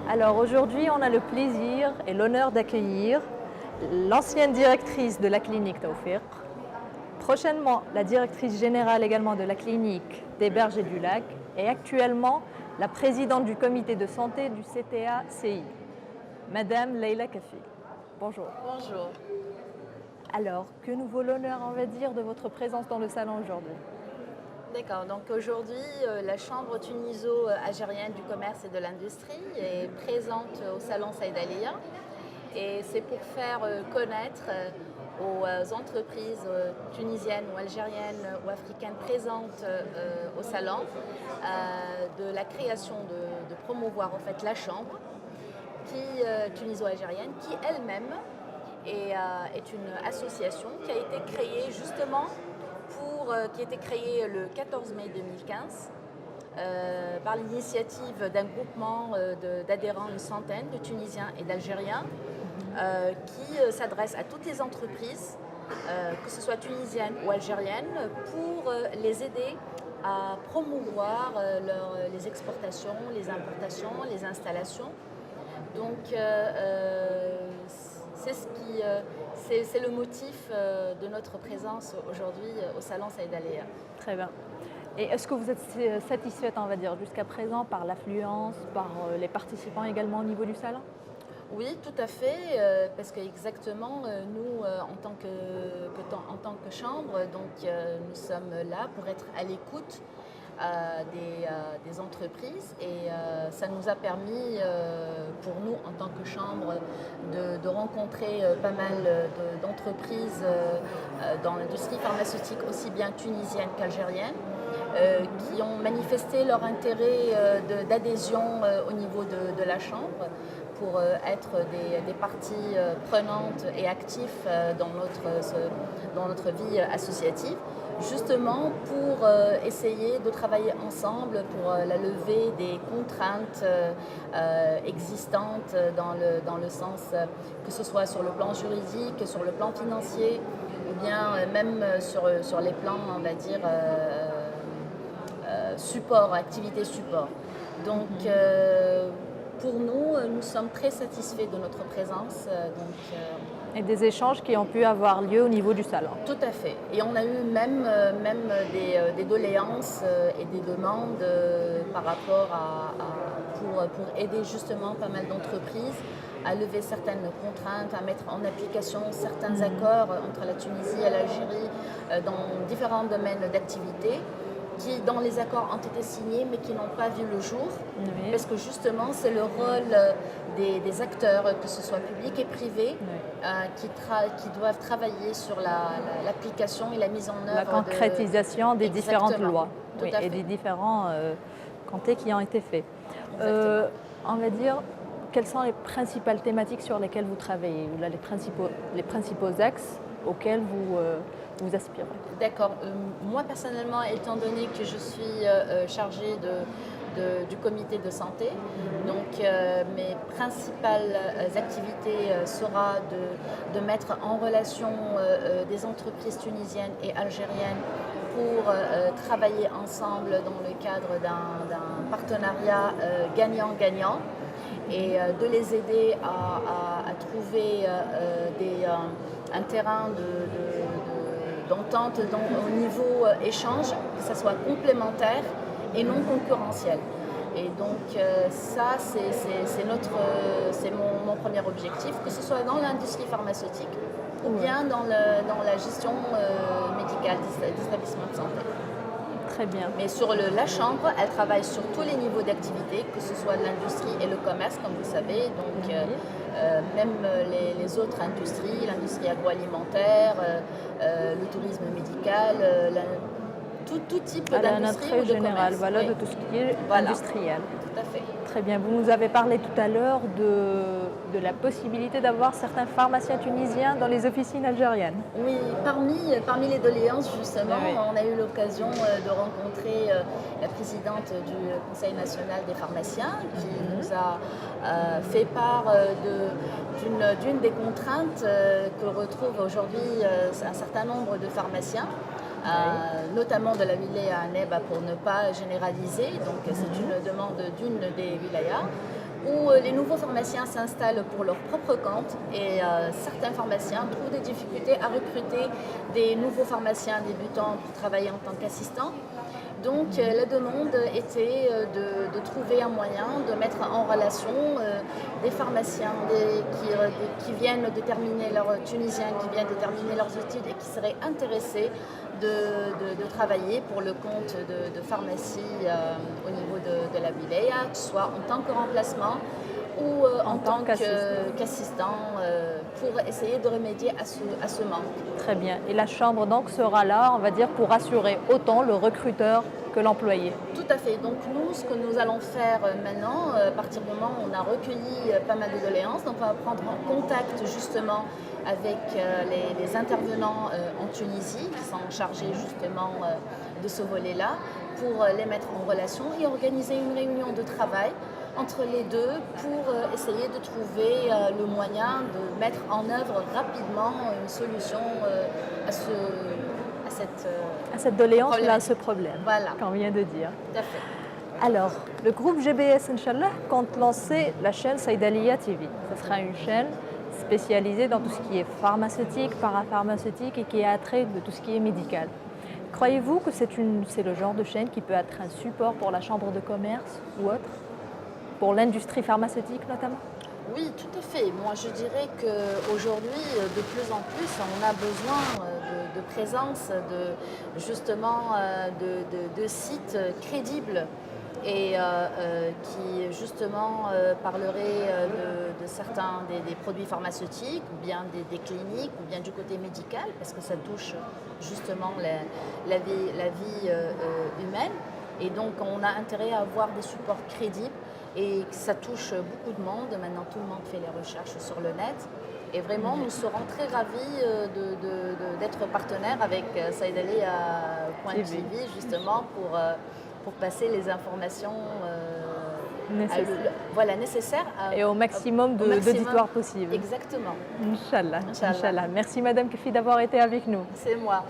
Alors aujourd'hui, on a le plaisir et l'honneur d'accueillir l'ancienne directrice de la clinique Tawfiq, prochainement la directrice générale également de la clinique des Bergers du Lac et actuellement la présidente du comité de santé du CTA-CI, Madame Leila Kafi. Bonjour. Bonjour. Alors, que nous vaut l'honneur, on va dire, de votre présence dans le salon aujourd'hui? D'accord, donc aujourd'hui, la Chambre tuniso-algérienne du commerce et de l'industrie est présente au salon Saïd Alia et c'est pour faire connaître aux entreprises tunisiennes ou algériennes ou africaines présentes au salon de la création de promouvoir en fait la Chambre tuniso-algérienne qui elle-même est une association qui a été créée justement qui a été créée le 14 mai 2015 par l'initiative d'un groupement d'adhérents, une centaine de Tunisiens et d'Algériens qui s'adresse à toutes les entreprises, que ce soit tunisiennes ou algériennes, pour les aider à promouvoir les exportations, les importations, les installations. Donc c'est le motif de notre présence aujourd'hui au salon Saïd Alia. Très bien. Et est-ce que vous êtes satisfaite, on va dire, jusqu'à présent par l'affluence, par les participants également au niveau du salon? Oui, tout à fait, parce qu'exactement, nous, en tant que chambre, donc, nous sommes là pour être à l'écoute des entreprises et ça nous a permis, pour nous, en tant que chambre, de rencontrer pas mal d'entreprises dans l'industrie pharmaceutique, aussi bien tunisienne qu'algérienne, qui ont manifesté leur intérêt d'adhésion au niveau de la chambre pour être des parties prenantes et actifs dans notre vie associative, justement pour essayer de travailler ensemble pour la levée des contraintes existantes dans le sens que ce soit sur le plan juridique, sur le plan financier, ou bien même sur les plans, on va dire, support, activité support. Donc, pour nous, nous sommes très satisfaits de notre présence. Et des échanges qui ont pu avoir lieu au niveau du salon. Tout à fait. Et on a eu même des doléances et des demandes par rapport pour aider justement pas mal d'entreprises à lever certaines contraintes, à mettre en application certains accords entre la Tunisie et l'Algérie dans différents domaines d'activité, qui dans les accords ont été signés mais qui n'ont pas vu le jour, oui. Parce que justement c'est le rôle des acteurs, que ce soit publics et privés, oui. Qui doivent travailler sur l'application et la mise en œuvre. La concrétisation des différentes lois, oui, et des différents comtés qui ont été faits. On va dire, quelles sont les principales thématiques sur lesquelles vous travaillez, ou là, les principaux axes auxquels vous aspirez? D'accord. Moi, personnellement, étant donné que je suis chargée du comité de santé, donc mes principales activités sera de mettre en relation des entreprises tunisiennes et algériennes pour travailler ensemble dans le cadre d'un partenariat gagnant-gagnant et de les aider à trouver un terrain d'entente au niveau échange, que ça soit complémentaire et non concurrentiel. Et donc ça, c'est mon premier objectif, que ce soit dans l'industrie pharmaceutique ou bien dans la gestion médicale d'établissements de santé. Très bien. Mais sur la chambre, elle travaille sur tous les niveaux d'activité, que ce soit l'industrie et le commerce, comme vous savez. Donc, même les autres industries, l'industrie agroalimentaire, le tourisme médical, tout type d'industrie ou de générale, commerce. Voilà, oui. De tout ce qui est industriel. Tout à fait. Très bien. Vous nous avez parlé tout à l'heure de la possibilité d'avoir certains pharmaciens tunisiens dans les officines algériennes. Oui, parmi les doléances, justement, oui. On a eu l'occasion de rencontrer la présidente du Conseil national des pharmaciens qui nous a fait part d'une des contraintes que retrouvent aujourd'hui un certain nombre de pharmaciens. Notamment de la wilaya à Neba pour ne pas généraliser. Donc c'est une demande d'une des wilayas où les nouveaux pharmaciens s'installent pour leur propre compte et certains pharmaciens trouvent des difficultés à recruter des nouveaux pharmaciens débutants pour travailler en tant qu'assistants. Donc la demande était de trouver un moyen de mettre en relation des pharmaciens qui viennent de terminer tunisiens qui viennent de terminer leurs études et qui seraient intéressés de travailler pour le compte de pharmacie au niveau de la wilaya, que ce soit en tant que remplacement ou en tant qu'assistant pour essayer de remédier à ce manque. Très bien. Et la Chambre donc sera là, on va dire, pour assurer autant le recruteur que l'employé. Tout à fait. Donc nous, ce que nous allons faire maintenant, à partir du moment où on a recueilli pas mal de doléances, donc on va prendre en contact justement avec les intervenants en Tunisie qui sont chargés justement de ce volet-là pour les mettre en relation et organiser une réunion de travail entre les deux pour essayer de trouver le moyen de mettre en œuvre rapidement une solution à cette doléance, à ce problème qu'on vient de dire. Tout à fait. Alors, le groupe GBS, Inch'Allah, compte lancer la chaîne Saïdalia TV. Ce sera une chaîne spécialisée dans tout ce qui est pharmaceutique, parapharmaceutique et qui a trait de tout ce qui est médical. Croyez-vous que c'est le genre de chaîne qui peut être un support pour la chambre de commerce ou autre? Pour l'industrie pharmaceutique notamment? Oui, tout à fait. Moi, je dirais qu'aujourd'hui, de plus en plus, on a besoin de présence, de sites crédibles et qui, justement, parleraient de certains des produits pharmaceutiques, ou bien des cliniques, ou bien du côté médical, parce que ça touche justement la vie humaine. Et donc, on a intérêt à avoir des supports crédibles. Et ça touche beaucoup de monde. Maintenant, tout le monde fait les recherches sur le net. Et vraiment, nous serons très ravis d'être partenaires avec Saïdalia.tv justement pour passer les informations nécessaires. Et au maximum d'auditoires possible. Exactement. Inch'Allah. Inch'Allah. Merci Madame Kefi d'avoir été avec nous. C'est moi.